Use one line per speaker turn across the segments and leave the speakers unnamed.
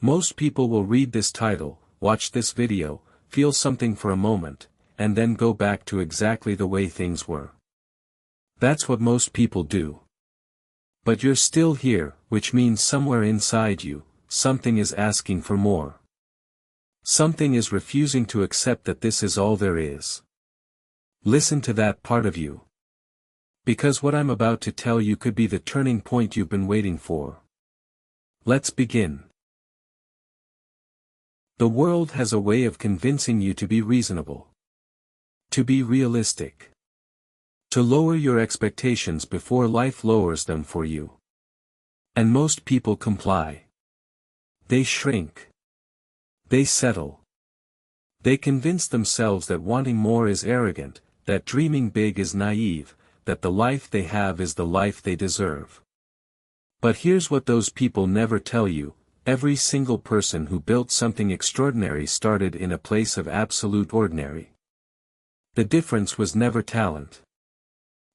Most people will read this title, watch this video, feel something for a moment, and then go back to exactly the way things were. That's what most people do. But you're still here, which means somewhere inside you, something is asking for more. Something is refusing to accept that this is all there is. Listen to that part of you. Because what I'm about to tell you could be the turning point you've been waiting for. Let's begin. The world has a way of convincing you to be reasonable. To be realistic. To lower your expectations before life lowers them for you. And most people comply. They shrink. They settle. They convince themselves that wanting more is arrogant, that dreaming big is naive, that the life they have is the life they deserve. But here's what those people never tell you: every single person who built something extraordinary started in a place of absolute ordinary. The difference was never talent.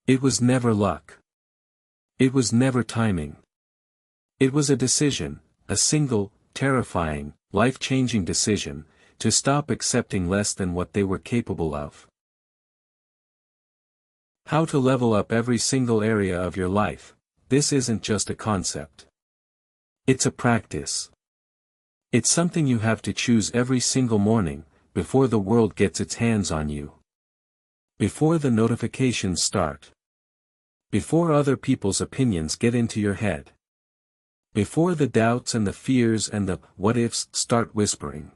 It was never luck. It was never timing. It was a decision, a single, terrifying, life-changing decision, to stop accepting less than what they were capable of. How to level up every single area of your life. This isn't just a concept. It's a practice. It's something you have to choose every single morning, before the world gets its hands on you. Before the notifications start. Before other people's opinions get into your head. Before the doubts and the fears and the what-ifs start whispering.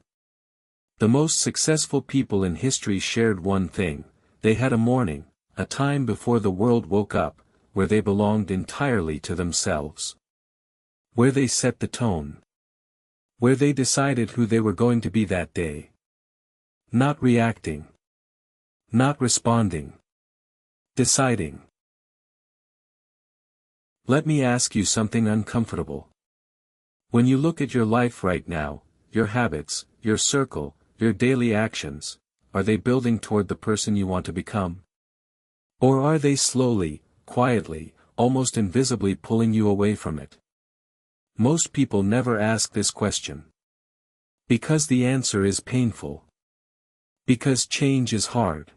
The most successful people in history shared one thing: they had a morning, a time before the world woke up, where they belonged entirely to themselves. Where they set the tone. Where they decided who they were going to be that day. Not reacting. Not responding. Deciding. Let me ask you something uncomfortable. When you look at your life right now, your habits, your circle, your daily actions, are they building toward the person you want to become? Or are they slowly, quietly, almost invisibly pulling you away from it? Most people never ask this question. Because the answer is painful. Because change is hard.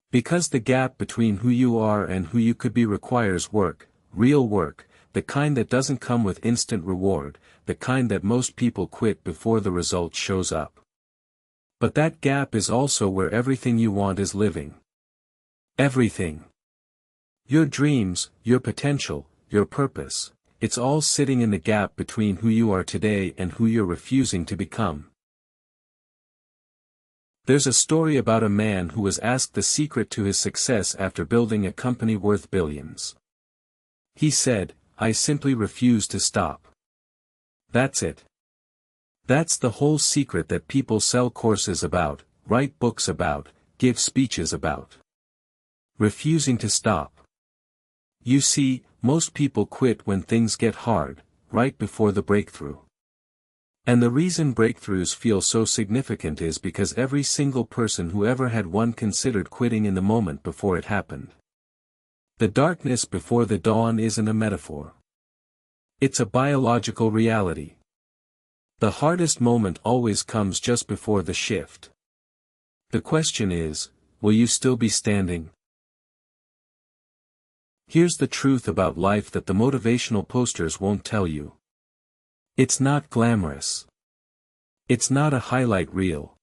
Because the gap between who you are and who you could be requires work, real work, the kind that doesn't come with instant reward, the kind that most people quit before the result shows up. But that gap is also where everything you want is living. Everything. Your dreams, your potential, your purpose, it's all sitting in the gap between who you are today and who you're refusing to become. There's a story about a man who was asked the secret to his success after building a company worth billions. He said, "I simply refuse to stop." That's it. That's the whole secret that people sell courses about, write books about, give speeches about. Refusing to stop. You see, most people quit when things get hard, right before the breakthrough. And the reason breakthroughs feel so significant is because every single person who ever had one considered quitting in the moment before it happened. The darkness before the dawn isn't a metaphor. It's a biological reality. The hardest moment always comes just before the shift. The question is, will you still be standing? Here's the truth about life that the motivational posters won't tell you. It's not glamorous. It's not a highlight reel.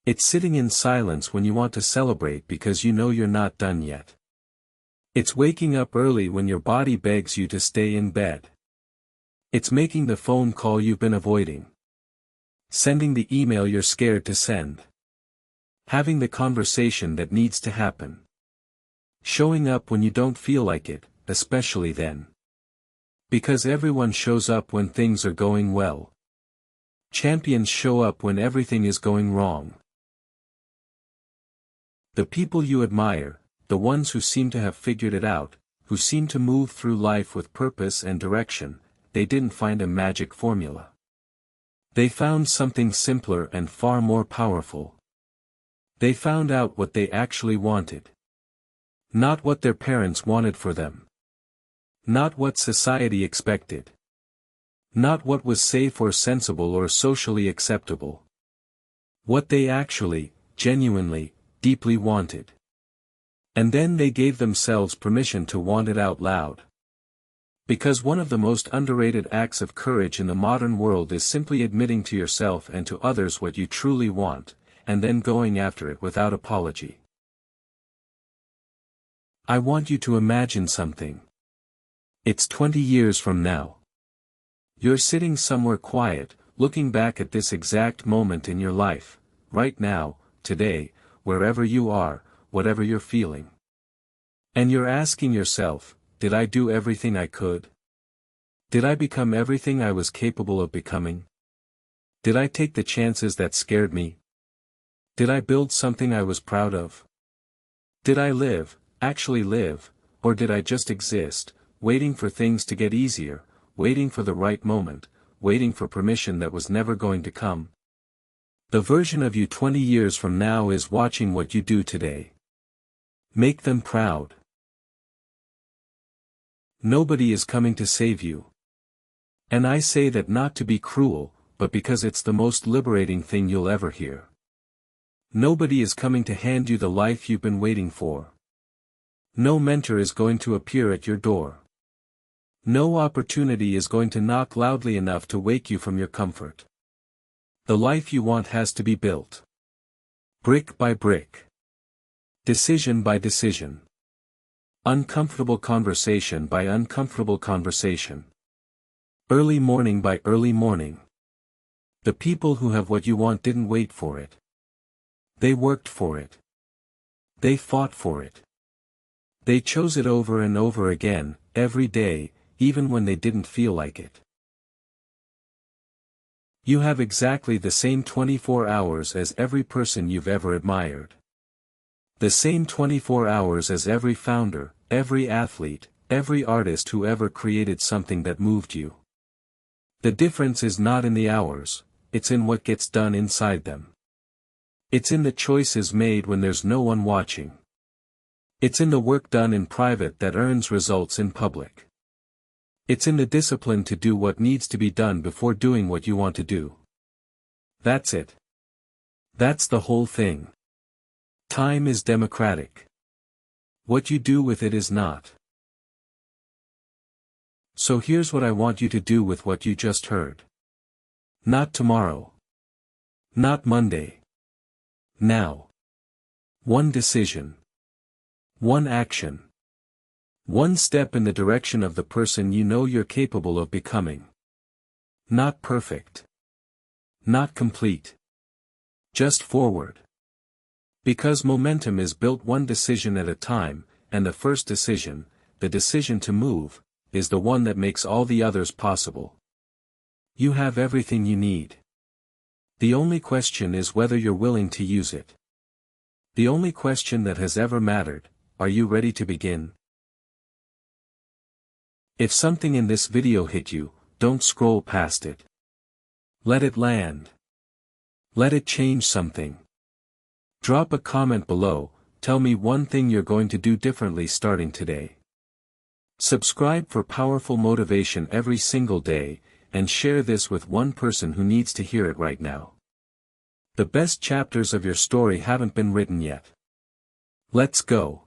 It's sitting in silence when you want to celebrate because you know you're not done yet. It's waking up early when your body begs you to stay in bed. It's making the phone call you've been avoiding. Sending the email you're scared to send. Having the conversation that needs to happen. Showing up when you don't feel like it, especially then. Because everyone shows up when things are going well. Champions show up when everything is going wrong. The people you admire, the ones who seem to have figured it out, who seem to move through life with purpose and direction, they didn't find a magic formula. They found something simpler and far more powerful. They found out what they actually wanted. Not what their parents wanted for them. Not what society expected. Not what was safe or sensible or socially acceptable. What they actually, genuinely, deeply wanted. And then they gave themselves permission to want it out loud. Because one of the most underrated acts of courage in the modern world is simply admitting to yourself and to others what you truly want, and then going after it without apology. I want you to imagine something. It's 20 years from now. You're sitting somewhere quiet, looking back at this exact moment in your life, right now, today, wherever you are, whatever you're feeling. And you're asking yourself, did I do everything I could? Did I become everything I was capable of becoming? Did I take the chances that scared me? Did I build something I was proud of? Did I live, actually live, or did I just exist, waiting for things to get easier, waiting for the right moment, waiting for permission that was never going to come? The version of you 20 years from now is watching what you do today. Make them proud. Nobody is coming to save you. And I say that not to be cruel, but because it's the most liberating thing you'll ever hear. Nobody is coming to hand you the life you've been waiting for. No mentor is going to appear at your door. No opportunity is going to knock loudly enough to wake you from your comfort. The life you want has to be built. Brick by brick. Decision by decision. Uncomfortable conversation by uncomfortable conversation. Early morning by early morning. The people who have what you want didn't wait for it. They worked for it. They fought for it. They chose it over and over again, every day, even when they didn't feel like it. You have exactly the same 24 hours as every person you've ever admired. The same 24 hours as every founder, every athlete, every artist who ever created something that moved you. The difference is not in the hours, it's in what gets done inside them. It's in the choices made when there's no one watching. It's in the work done in private that earns results in public. It's in the discipline to do what needs to be done before doing what you want to do. That's it. That's the whole thing. Time is democratic. What you do with it is not. So here's what I want you to do with what you just heard. Not tomorrow. Not Monday. Now. One decision. One action. One step in the direction of the person you know you're capable of becoming. Not perfect. Not complete. Just forward. Because momentum is built one decision at a time, and the first decision, the decision to move, is the one that makes all the others possible. You have everything you need. The only question is whether you're willing to use it. The only question that has ever mattered, are you ready to begin? If something in this video hit you, don't scroll past it. Let it land. Let it change something. Drop a comment below, tell me one thing you're going to do differently starting today. Subscribe for powerful motivation every single day, and share this with one person who needs to hear it right now. The best chapters of your story haven't been written yet. Let's go.